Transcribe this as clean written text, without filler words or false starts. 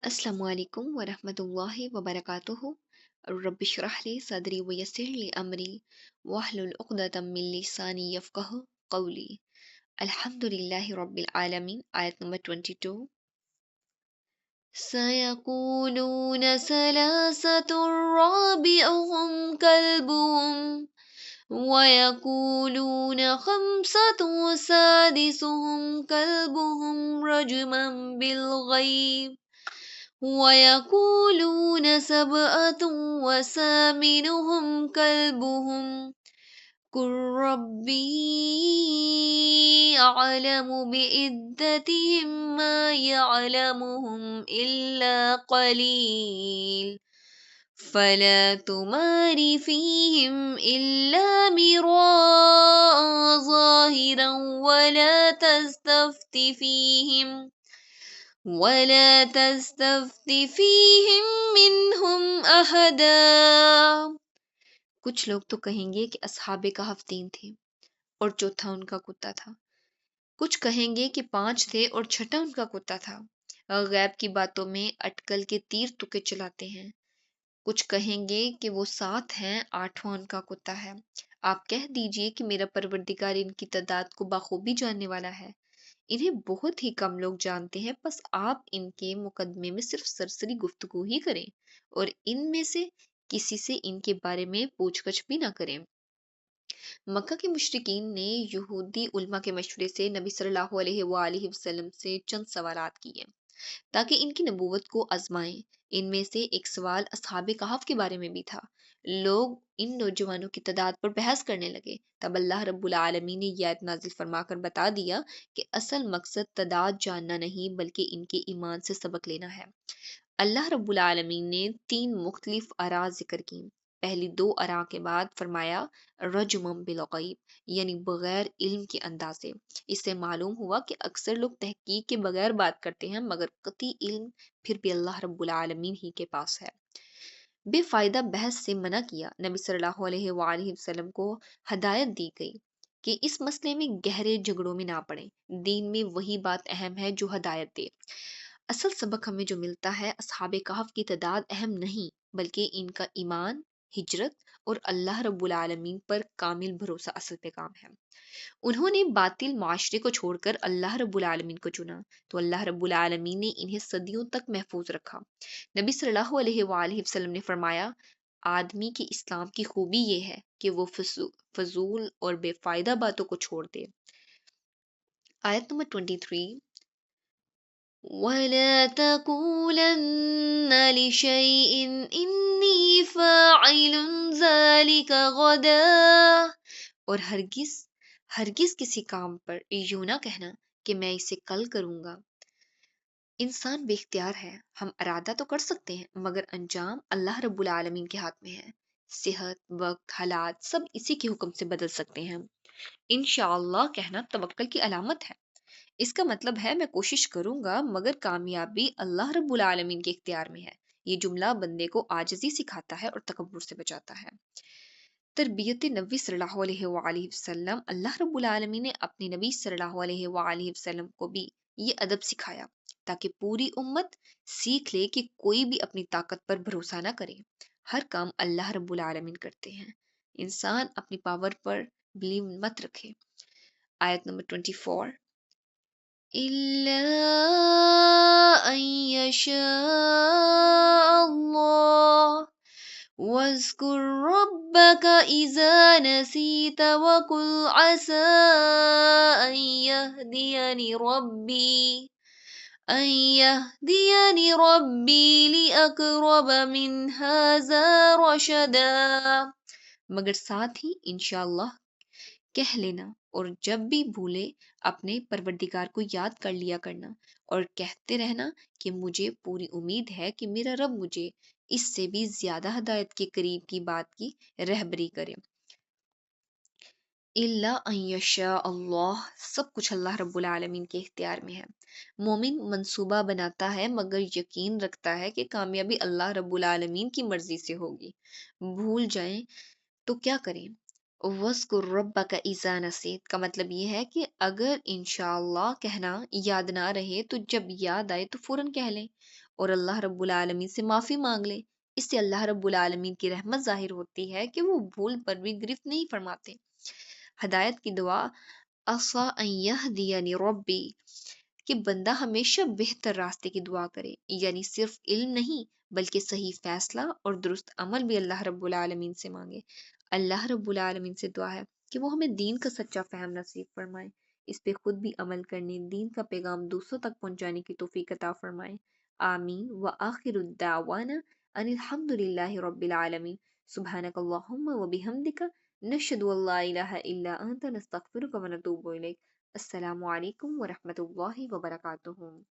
अस्सलामु अलैकुम वरहमतुल्लाहि वबरकातुहु। रब्बि इश्रह ली सदरी वयस्सिर ली अमरी वहलुल उक़दतम मिन लिसानी यफ़क़हु क़ौली। अल्हम्दुलिल्लाहि रब्बिल आलमीन। आयत नंबर 22। सयक़ूलून सलासतुर राबिउहुम कल्बुहुम वयक़ूलून ख़म्सतुन सादिसुहुम कल्बुहुम रजमन बिलग़ैब वयक़ूलून सबअतुन वसामिनुहुम कल्बुहुम कुल रब्बी अअलमु बिइद्दतिहिम मा यअलमुहुम इल्ला क़लील फला तुमारी फ़ीहिम इल्ला मिराअ ज़ाहिरन वला तस्तफ्ति फ़ीहिम मिनहुम अहदा। कुछ लोग तो कहेंगे कि असहाबे कहफ 3 थे और चौथा उनका कुत्ता था। कुछ कहेंगे कि 5 थे और छठा उनका कुत्ता था। गैब की बातों में अटकल के तीर तुके चलाते हैं। कुछ कहेंगे कि वो 7 हैं, 8वां उनका कुत्ता है। आप कह दीजिए कि मेरा परवरदिगार इनकी तादाद को बाखूबी जानने वाला है। इन्हें बहुत ही कम लोग जानते हैं, बस आप इनके मुकदमे में सिर्फ सरसरी गुफ्तगू ही करें और इनमें से किसी से इनके बारे में पूछगछ भी ना करें। मक्का के मुशरिकीन ने यहूदी उलमा के मशवरे से नबी सल्लल्लाहु अलैहि वसल्लम से चंद सवालात किए ताकि इनकी नबूवत को आजमाएं। इनमें से एक सवाल असहाबे कहफ के बारे में भी था। लोग इन नौजवानों की तादाद पर बहस करने लगे। तब अल्लाह रब्बुल आलमीन ने यह आयत नाजिल फरमाकर बता दिया कि असल मकसद तादाद जानना नहीं बल्कि इनके ईमान से सबक लेना है। अल्लाह रब्बुल आलमीन ने 3 मुख्तलिफ आरा जिक्र की। पहली 2 आरा के बाद फरमाया रजमम बिलग़ैब, यानी बगैर इल्म के अंदाजे। इससे मालूम हुआ कि अक्सर लोग तहकीक के बगैर बात करते हैं, मगर कतई इल्म फिर भी अल्लाह रब्बुल आलमीन ही के पास है। बेफायदा बहस से मना किया। नबी सल्लल्लाहु अलैहि वसल्लम को हदायत दी गई कि इस मसले में गहरे झगड़ों में ना पड़े। दीन में वही बात अहम है जो हदायत दे। असल सबक हमें जो मिलता है, असहाबे कहफ की तादाद अहम नहीं बल्कि इनका ईमान, हिजरत और अल्लाह रब्बुल आलमीन पर कामिल भरोसा असल पैगाम है। उन्होंने बातिल माशरे को छोड़कर अल्लाह रब्बुल आलमीन को चुना, तो अल्लाह रब्बुल आलमीन ने इन्हें सदियों तक महफूज रखा। नबी सल्लल्लाहु अलैहि वसल्लम ने फरमाया, आदमी की इस्लाम की खूबी ये है कि वो फजूल और बेफायदा बातों को छोड़ दे। आयत नंबर 23। वला तकूलन्न लिशैइन इन्नी फ़ाइलुन ज़ालिका गदा, और हरगिज किसी काम पर यूं ना कहना कि मैं इसे कल करूंगा। इंसान बेख्तियार है, हम इरादा तो कर सकते हैं मगर अंजाम अल्लाह रब्बुल आलमीन के हाथ में है। सेहत, वक्त, हालात सब इसी के हुक्म से बदल सकते हैं। इंशाअल्लाह कहना तवक्कल की अलामत है। इसका मतलब है मैं कोशिश करूंगा मगर कामयाबी अल्लाह रब्बुल आलमीन के इख्तियार में है। ये जुमला बंदे को आजिज़ी सिखाता है और तकब्बुर से बचाता है। तरबियत नबी सल्लल्लाहु अलैहि वसल्लम, अल्लाह रब्बुल आलमीन ने अपने नबी सल्लल्लाहु अलैहि वसल्लम को भी ये अदब सिखाया ताकि पूरी उम्मत सीख ले कि कोई भी अपनी ताकत पर भरोसा ना करे। हर काम अल्लाह रब्बुल आलमीन करते हैं। इंसान अपनी पावर पर बिलीव मत रखे। आयत नंबर 24। इल्ला अन यशाअल्लाह वज़्कुर रब्बका इज़ा नसीत वकुल असा अन यहदियनी रब्बी लिअक़रब मिन हाज़ा रशदा। मगर साथ ही इंशाअल्लाह कह लेना और जब भी भूले अपने परवरदिगार को याद कर लिया करना और कहते रहना कि मुझे पूरी उम्मीद है कि मेरा रब मुझे इससे भी ज्यादा हदायत के करीब की बात की रहबरी करे। इल्ला अन यशा अल्लाह, सब कुछ अल्लाह रब्बुल आलमीन के इख्तियार में है। मोमिन मंसूबा बनाता है मगर यकीन रखता है कि कामयाबी अल्लाह रब्बुल आलमीन की मर्जी से होगी। भूल जाएं तो क्या करें। वज़्कुर रब्बका इज़ा नसीत का मतलब ये है कि अगर इंशाअल्लाह कहना याद ना रहे तो जब याद आए तो फौरन कह लें اور اللہ رب العالمین سے معافی مانگ لیں۔ اس سے اللہ رب العالمین کی رحمت ظاہر ہوتی ہے کہ وہ بھول پر بھی گرفت نہیں فرماتے۔ ہدایت کی دعا عسیٰ ان یہدینی ربی، کہ بندہ ہمیشہ بہتر راستے کی دعا کرے، یعنی صرف علم نہیں بلکہ صحیح فیصلہ اور درست عمل بھی اللہ رب العالمین سے مانگے۔ اللہ رب العالمین سے دعا ہے کہ وہ ہمیں دین کا سچا فہم نصیب فرمائے، اس پہ خود بھی عمل کرنے، دین کا پیغام دوسروں تک پہنچانے کی توفیق عطا فرمائے۔ آمین وآخر الدعوانا ان الحمد للہ رب العالمین۔ سبحانک اللہم وبحمدک، نشہد ان لا الہ الا انت، نستغفرک ونتوب الیک۔ السلام علیکم ورحمۃ اللہ وبرکاتہ۔